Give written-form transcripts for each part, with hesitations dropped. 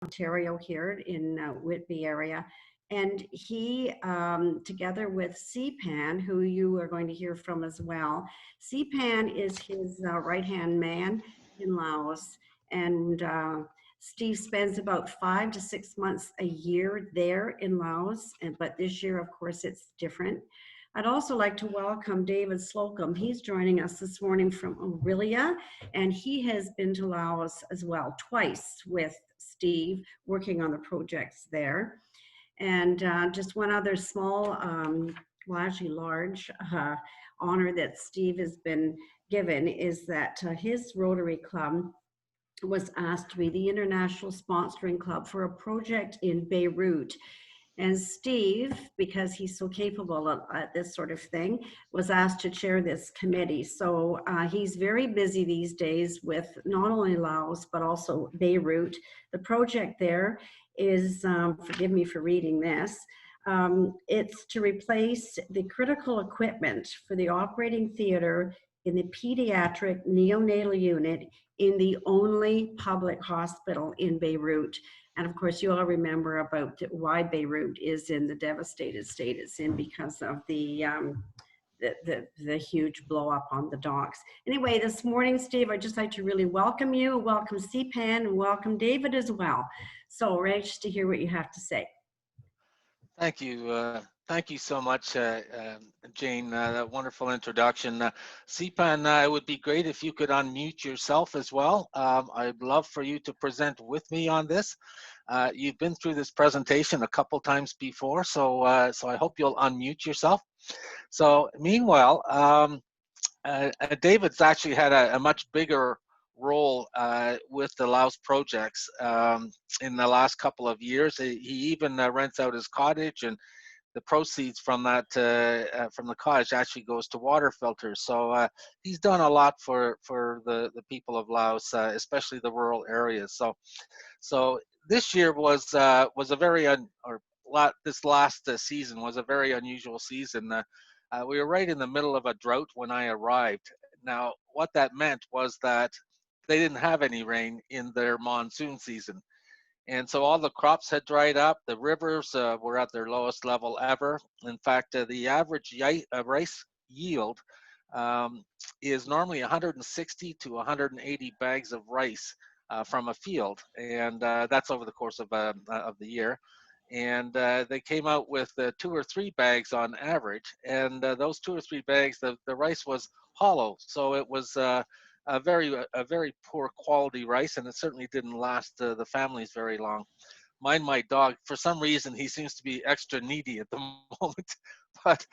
Ontario here in Whitby area. And he, together with CPAN, who you are going to hear from as well, CPAN is his right-hand man in Laos. And Steve spends about 5 to 6 months a year there in Laos. But this year, of course, it's different. I'd also like to welcome David Slocum. He's joining us this morning from Aurelia, and he has been to Laos as well, twice with Steve, working on the projects there. And just one other small, well, actually large honor that Steve has been given is that his Rotary Club was asked to be the international sponsoring club for a project in Beirut. And Steve, because he's so capable at this sort of thing, was asked to chair this committee. So he's very busy these days with not only Laos, but also Beirut. The project there is, forgive me for reading this, it's to replace the critical equipment for the operating theater in the pediatric neonatal unit in the only public hospital in Beirut. And of course, you all remember about why Beirut is in the devastated state it's in because of the huge blow up on the docks. Anyway, this morning, Steve, I'd just like to really welcome you, welcome CPAN, and welcome David as well. So we're anxious to hear what you have to say. Thank you. Thank you so much, Jane. That wonderful introduction. CPAN, it would be great if you could unmute yourself as well. I'd love for you to present with me on this. You've been through this presentation a couple times before, so so I hope you'll unmute yourself. So meanwhile, David's actually had a much bigger role with the Laos projects in the last couple of years. He even rents out his cottage, and the proceeds from that from the cottage actually goes to water filters. So he's done a lot for the people of Laos, especially the rural areas. So this year was a very this last season was a very unusual season. We were right in the middle of a drought when I arrived. Now, what that meant was that they didn't have any rain in their monsoon season. And so all the crops had dried up. The rivers were at their lowest level ever. In fact, the average rice yield is normally 160 to 180 bags of rice from a field. And that's over the course of the year. And they came out with 2 or 3 bags on average. And those 2 or 3 bags, the rice was hollow. So it was a very poor quality rice, and it certainly didn't last the families very long. Mind my dog, for some reason he seems to be extra needy at the moment, but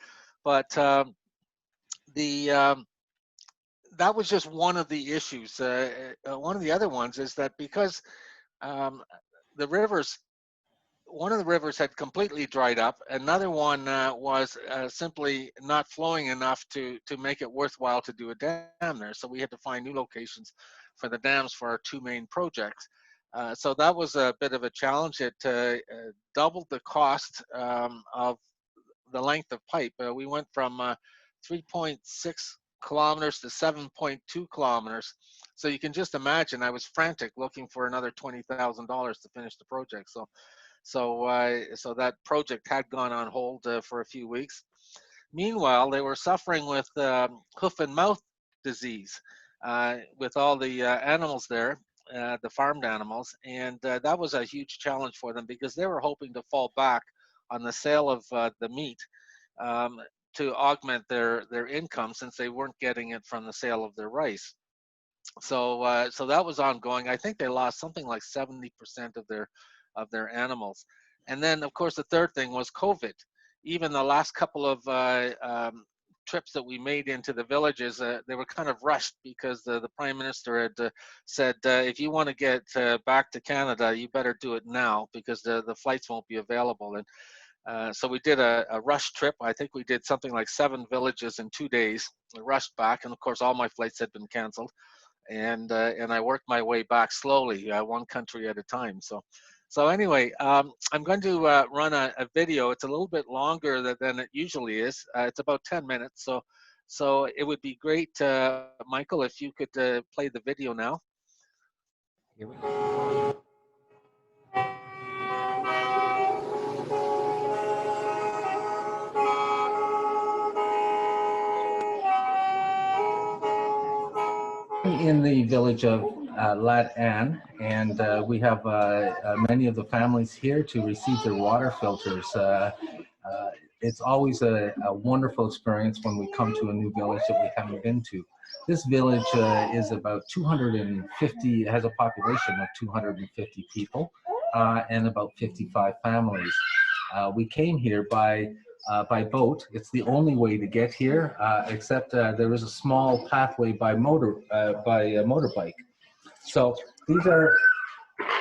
that was just one of the issues. One of the other ones is that because the rivers, one of the rivers had completely dried up. Another one was simply not flowing enough to make it worthwhile to do a dam there. So we had to find new locations for the dams for our 2 main projects. So that was a bit of a challenge. It doubled the cost of the length of pipe. We went from 3.6 kilometers to 7.2 kilometers. So you can just imagine I was frantic looking for another $20,000 to finish the project. So that project had gone on hold for a few weeks. Meanwhile, they were suffering with hoof and mouth disease with all the animals there, the farmed animals, and that was a huge challenge for them because they were hoping to fall back on the sale of the meat to augment their income since they weren't getting it from the sale of their rice. So so that was ongoing. I think they lost something like 70% of their animals. And then, of course, the third thing was COVID. Even the last couple of trips that we made into the villages, they were kind of rushed because the Prime Minister had said, if you want to get back to Canada, you better do it now because the flights won't be available. And so we did a rush trip. I think we did something like 7 villages in 2 days. We rushed back, and of course, all my flights had been canceled. And I worked my way back slowly, one country at a time. So anyway, I'm going to run a video. It's a little bit longer than it usually is. It's about 10 minutes. So it would be great, Michael, if you could play the video now. Here we go. in the village of Lat An, and we have many of the families here to receive their water filters. It's always a wonderful experience when we come to a new village that we haven't been to. This village is about 250, it has a population of 250 people and about 55 families. We came here by boat. It's the only way to get here, except there is a small pathway by motorbike. So these are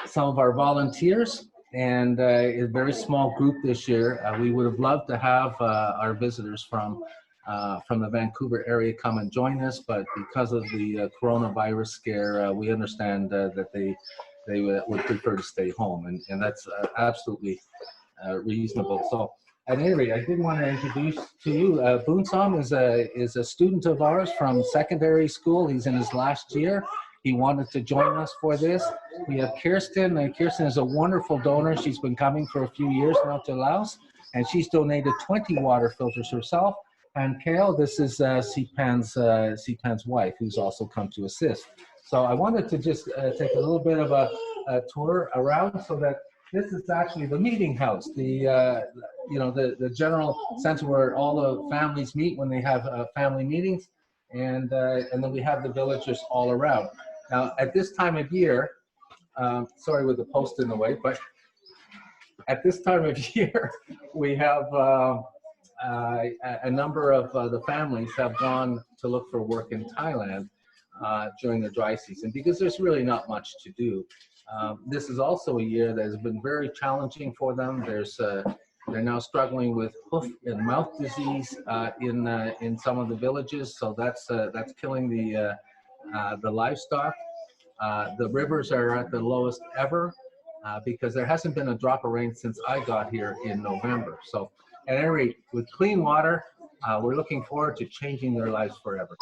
some of our volunteers, and a very small group this year. We would have loved to have our visitors from the Vancouver area come and join us, but because of the coronavirus scare, we understand that they would prefer to stay home, and that's absolutely reasonable. So at any rate, I did want to introduce to you, Boonsam is a student of ours from secondary school. He's in his last year. He wanted to join us for this. We have Kirsten, and Kirsten is a wonderful donor. She's been coming for a few years now to Laos, and she's donated 20 water filters herself. And Kale, this is Sipan's wife, who's also come to assist. So I wanted to just take a little bit of a tour around, so that this is actually the meeting house, the general center where all the families meet when they have family meetings, and then we have the villagers all around. Now, at this time of year, sorry with the post in the way, but at this time of year, we have a number of the families have gone to look for work in Thailand during the dry season, because there's really not much to do. This is also a year that has been very challenging for them. They're now struggling with hoof and mouth disease in some of the villages, so that's killing the livestock. The rivers are at the lowest ever because there hasn't been a drop of rain since I got here in November. So at any rate, with clean water, we're looking forward to changing their lives forever.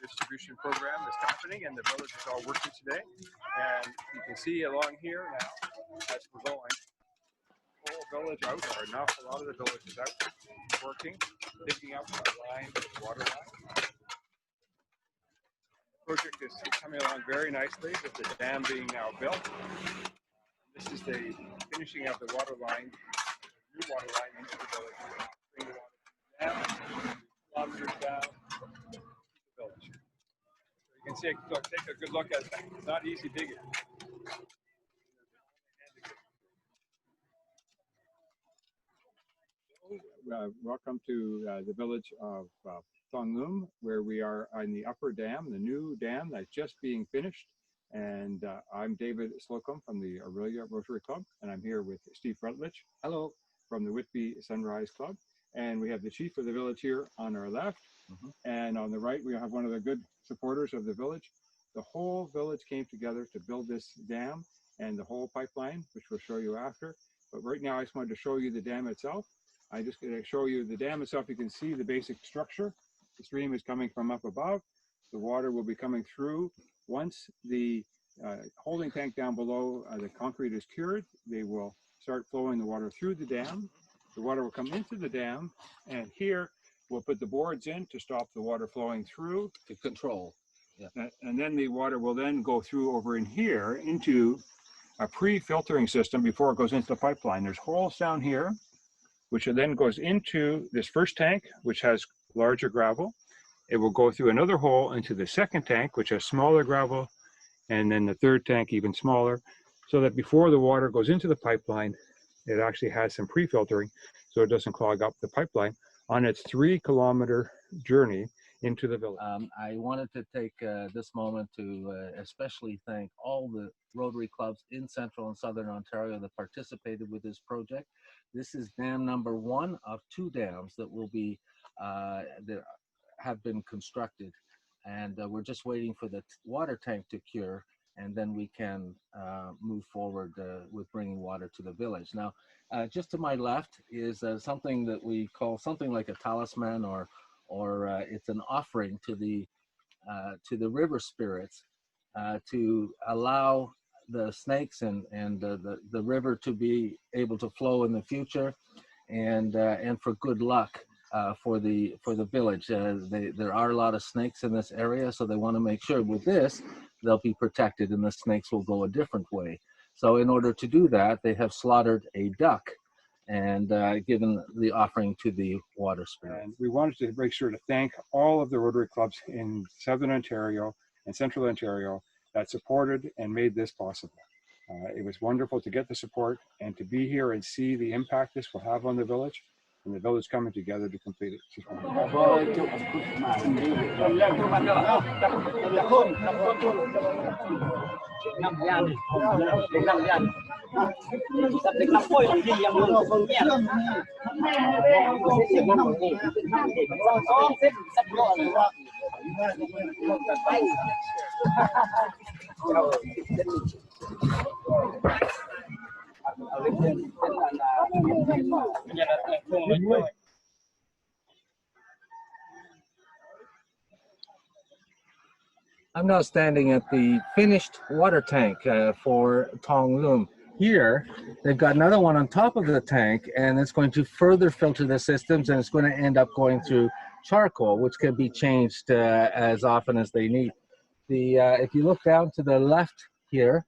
Distribution program is happening, and the village is all working today. And you can see along here now, as we're going, the whole village out, or not a lot of the village is out working, digging up the line, the water line. The project is coming along very nicely, with the dam being now built. This is the finishing of the water line, the new water line into the village. Bring the water down, kilometers down to the village. You can see, take a good look at that. It's not easy digging. Welcome to the village of Thong Lum, where we are on the upper dam, the new dam that's just being finished. And I'm David Slocum from the Aurelia Rotary Club, and I'm here with Steve Rutledge. Hello. From the Whitby Sunrise Club. And we have the chief of the village here on our left. And on the right, we have one of the good supporters of the village. The whole village came together to build this dam and the whole pipeline, which we'll show you after. But right now, I just wanted to show you the dam itself. I'm just going to show you the dam itself. You can see the basic structure. The stream is coming from up above. The water will be coming through. Once the holding tank down below, the concrete is cured, they will start flowing the water through the dam. The water will come into the dam, and here we'll put the boards in to stop the water flowing through. To control. Yeah. And then the water will then go through over in here into a pre-filtering system before it goes into the pipeline. There's holes down here, which then goes into this first tank, which has larger gravel. It will go through another hole into the second tank, which has smaller gravel, and then the third tank even smaller, so that before the water goes into the pipeline, it actually has some pre-filtering so it doesn't clog up the pipeline on its 3-kilometer journey into the village. I wanted to take this moment to especially thank all the Rotary clubs in Central and Southern Ontario that participated with this project. This is dam number 1 of 2 dams that will be that have been constructed, and we're just waiting for the water tank to cure, and then we can move forward with bringing water to the village. Now, just to my left is something that we call something like a talisman, or it's an offering to the river spirits to allow the snakes and the river to be able to flow in the future, and for good luck for the village. There are a lot of snakes in this area, so they want to make sure with this they'll be protected and the snakes will go a different way. So in order to do that, they have slaughtered a duck and given the offering to the water spirit. And we wanted to make sure to thank all of the Rotary clubs in Southern Ontario and Central Ontario that supported and made this possible. It was wonderful to get the support and to be here and see the impact this will have on the village, and the village coming together to complete it. I'm now standing at the finished water tank for Tong Lum. Here, they've got another one on top of the tank, and it's going to further filter the systems, and it's going to end up going through charcoal, which can be changed as often as they need. If you look down to the left here,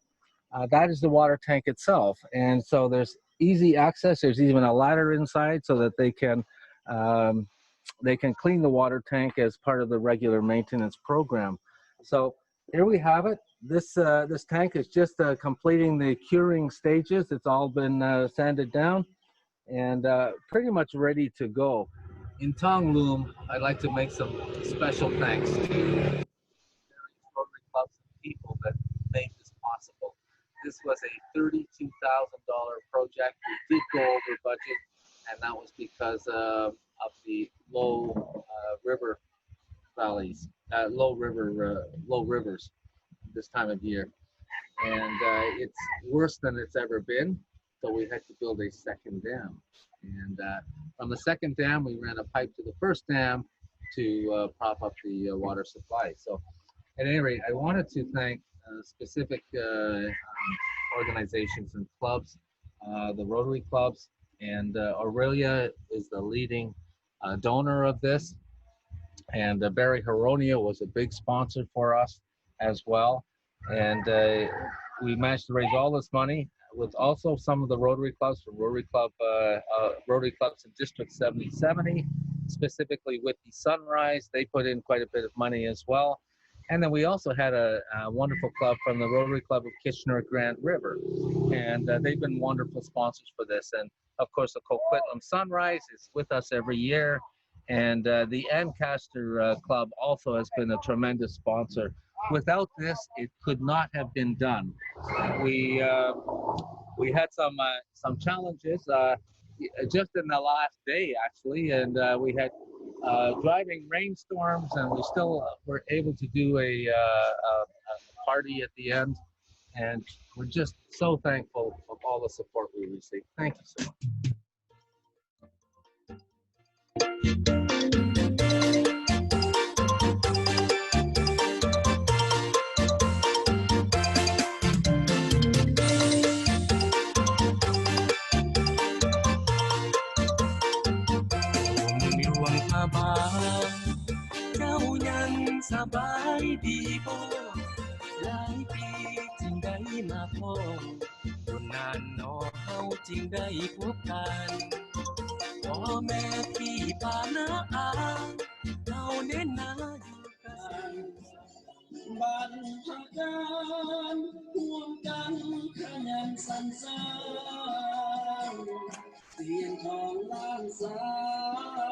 that is the water tank itself, and so there's easy access. There's even a ladder inside so that they can clean the water tank as part of the regular maintenance program. So here we have it. This tank is just completing the curing stages. It's all been sanded down and pretty much ready to go. In Tong Lum, I'd like to make some special thanks to various Rotary clubs and people that made this possible. This was a $32,000 project. We did go over budget, and that was because of the low river valleys, low rivers this time of year, and it's worse than it's ever been. So we had to build a second dam, and from the second dam we ran a pipe to the first dam to prop up the water supply. So at any rate, I wanted to thank specific organizations and clubs, the Rotary clubs, and Aurelia is the leading donor of this. And Barry Haronia was a big sponsor for us as well. And we managed to raise all this money with also some of the Rotary clubs from Rotary clubs in District 7070, specifically with the Sunrise. They put in quite a bit of money as well. And then we also had a wonderful club from the Rotary Club of Kitchener-Grand River. And they've been wonderful sponsors for this. And of course, the Coquitlam Sunrise is with us every year. And the Ancaster Club also has been a tremendous sponsor. Without this, it could not have been done. We had some challenges just in the last day, actually, and we had driving rainstorms, and we still were able to do a party at the end. And we're just so thankful of all the support we received. Thank you so much.เจ้ายังสบายดีบ่หลายปีจึงได้มาพ้องโดนนานนอเฮาจึงได้พบกันพ่อแม่พี่ป้าน้าอาเฮาเน้นนาอยู่กันบ้านพักกันร่วมกันขยันสรรสร้างเสียงของล้านสา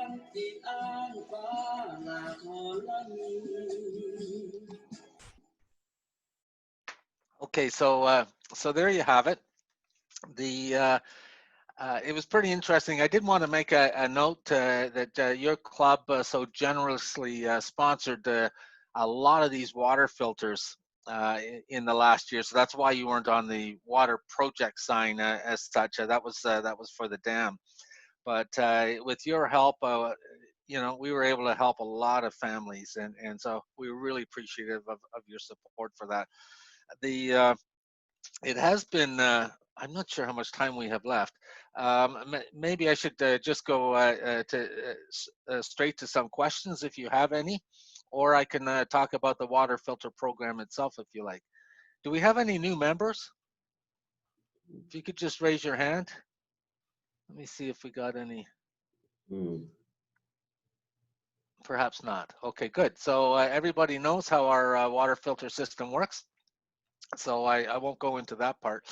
ร ที่อ้างฟ้าหลากหอลัง Okay, so there you have it. It was pretty interesting. I did want to make a note that your club so generously sponsored a lot of these water filters in the last year. So that's why you weren't on the water project sign as such. That was for the dam. But with your help, we were able to help a lot of families, and so we were really appreciative of your support for that. It has been, I'm not sure how much time we have left. Maybe I should just go straight to some questions if you have any, or I can talk about the water filter program itself if you like. Do we have any new members? If you could just raise your hand. Let me see if we got any. Perhaps not. Okay, good. So everybody knows how our water filter system works. So I won't go into that part.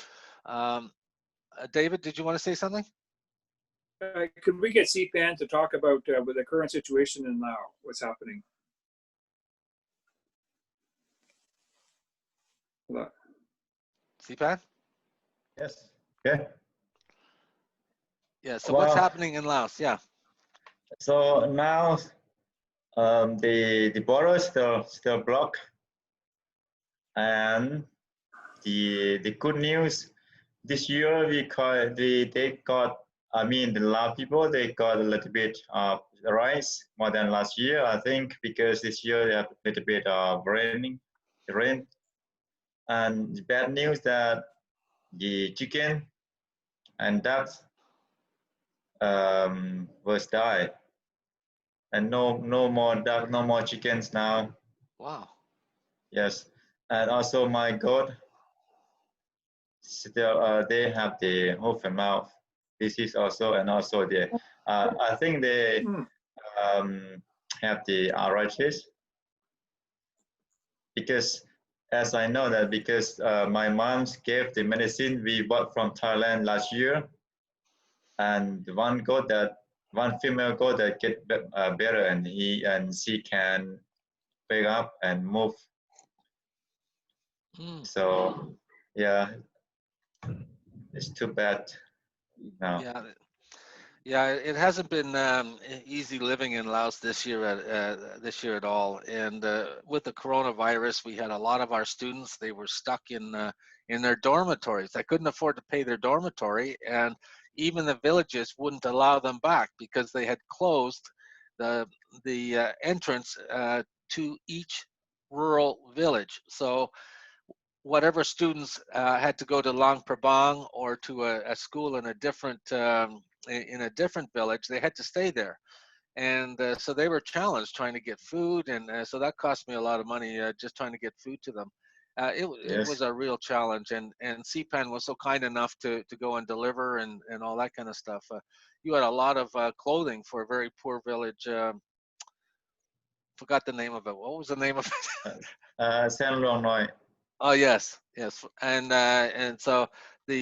David, did you want to say something? Could we get CPAN to talk about with the current situation in Laos, what's happening? CPAN? Yes. Okay. Yeah. So what's happening in Laos? Yeah. So now the border is still blocked, and the good news this year they got, I mean, the Lao people, they got a little bit of rice more than last year, I think, because this year they have a little bit of rain. And the bad news that the chicken and ducks was died, and no more duck, no more chickens now. Wow. Yes, and also my goat still they have the hoof and mouth disease also, and also the I think they have the arthritis, because as I know that because my mom gave the medicine we bought from Thailand last year, and one female goat that get better, and she can wake up and move. So yeah, it's too bad now. Yeah, it hasn't been easy living in Laos this year at all. And with the coronavirus, we had a lot of our students. They were stuck in their dormitories. They couldn't afford to pay their dormitory, and even the villages wouldn't allow them back because they had closed the entrance to each rural village. So whatever students had to go to Luang Prabang or to a school in a different village, they had to stay there. And so they were challenged trying to get food, and so that cost me a lot of money just trying to get food to them. It was a real challenge, and CPAN was so kind enough to go and deliver and all that kind of stuff. You had a lot of clothing for a very poor village. Forgot the name of it. What was the name of it? San Luang Noi. Oh yes, and so the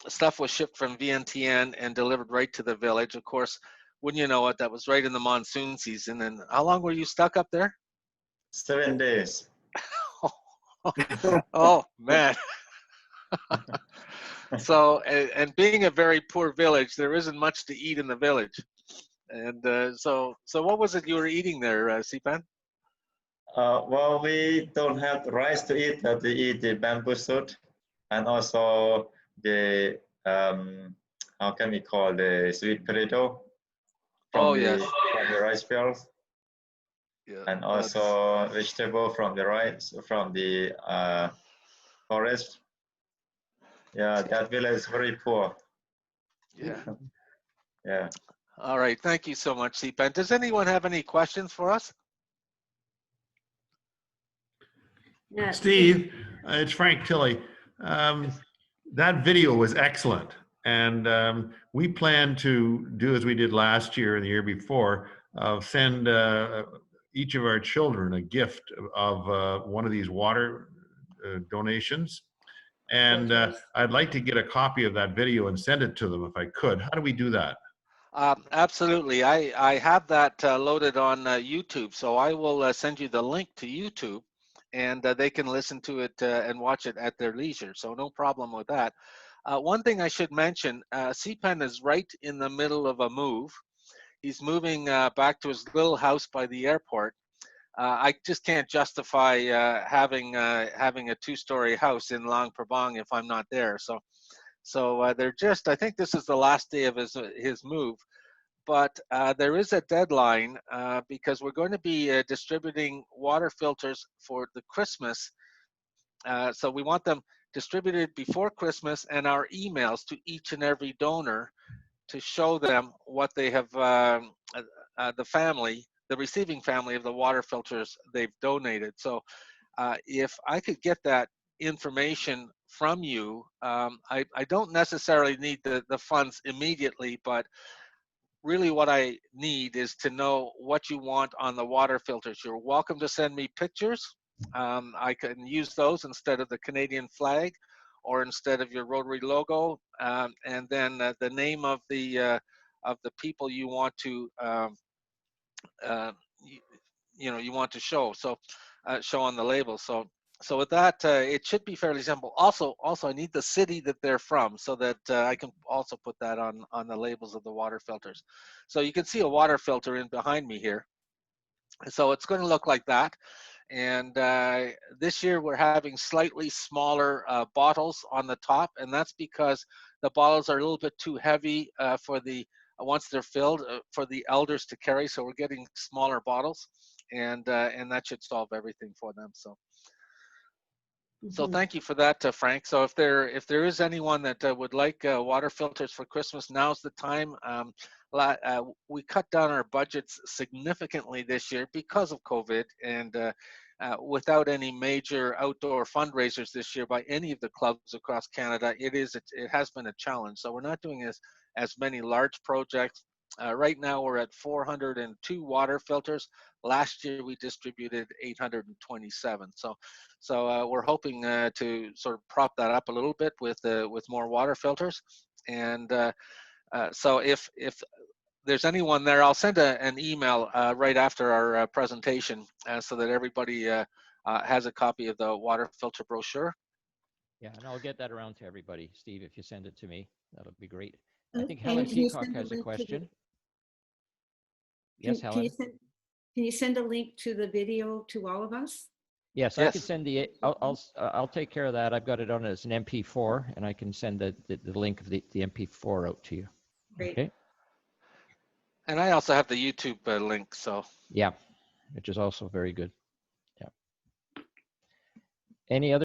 stuff was shipped from Vientiane and delivered right to the village. Of course, wouldn't you know it, that was right in the monsoon season. And how long were you stuck up there? 7 days. Oh man. So and being a very poor village, there isn't much to eat in the village. And so what was it you were eating there, CPAN? Well, we don't have rice to eat, but we eat the bamboo shoot, and also the how can we call the sweet potato from the rice fields, and also vegetable from the rice from the forest. Yeah, that village is very poor. Yeah. All right, thank you so much, CPAN. Does anyone have any questions for us? Steve, it's Frank Tilley. That video was excellent. And we plan to do as we did last year and the year before, send each of our children a gift of one of these water donations. And I'd like to get a copy of that video and send it to them if I could. How do we do that? Absolutely. I have that loaded on YouTube, so I will send you the link to YouTube, and they can listen to it and watch it at their leisure. So no problem with that. One thing I should mention, CPAN is right in the middle of a move. He's moving back to his little house by the airport. I just can't justify having a two-story house in Luang Prabang if I'm not there. So they're just, I think this is the last day of his move. But there is a deadline because we're going to be distributing water filters for the Christmas. So we want them distributed before Christmas, and our emails to each and every donor to show them what they have, the receiving family of the water filters they've donated. So if I could get that information from you, I don't necessarily need the funds immediately, but really what I need is to know what you want on the water filters. You're welcome to send me pictures. I can use those instead of the Canadian flag or instead of your Rotary logo, and then the name of the people you want to you want to show. So show on the label. So with that, it should be fairly simple. Also, I need the city that they're from, so that I can also put that on the labels of the water filters. So you can see a water filter in behind me here. So it's going to look like that. And this year we're having slightly smaller bottles on the top, and that's because the bottles are a little bit too heavy for the once they're filled for the elders to carry. So we're getting smaller bottles, and that should solve everything for them. So thank you for that, Frank. So if there is anyone that would like water filters for Christmas, now's the time. We cut down our budgets significantly this year because of COVID, and without any major outdoor fundraisers this year by any of the clubs across Canada, it has been a challenge. So we're not doing as many large projects. Right now we're at 402 water filters. Last year we distributed 827. So we're hoping to sort of prop that up a little bit with more water filters. And so if there's anyone there, I'll send an email right after our presentation so that everybody has a copy of the water filter brochure. Yeah, and I'll get that around to everybody. Steve, if you send it to me, that'll be great. I think And Helen can you Peacock send a has a link to the- question. Yes, Helen? Can you send a link to the video to all of us? Yes, Yes. I can send I'll take care of that. I've got it on as an MP4, and I can send the link of the MP4 out to you. Great. Okay. And I also have the YouTube link. So Yeah, which is also very good. Yeah. Any other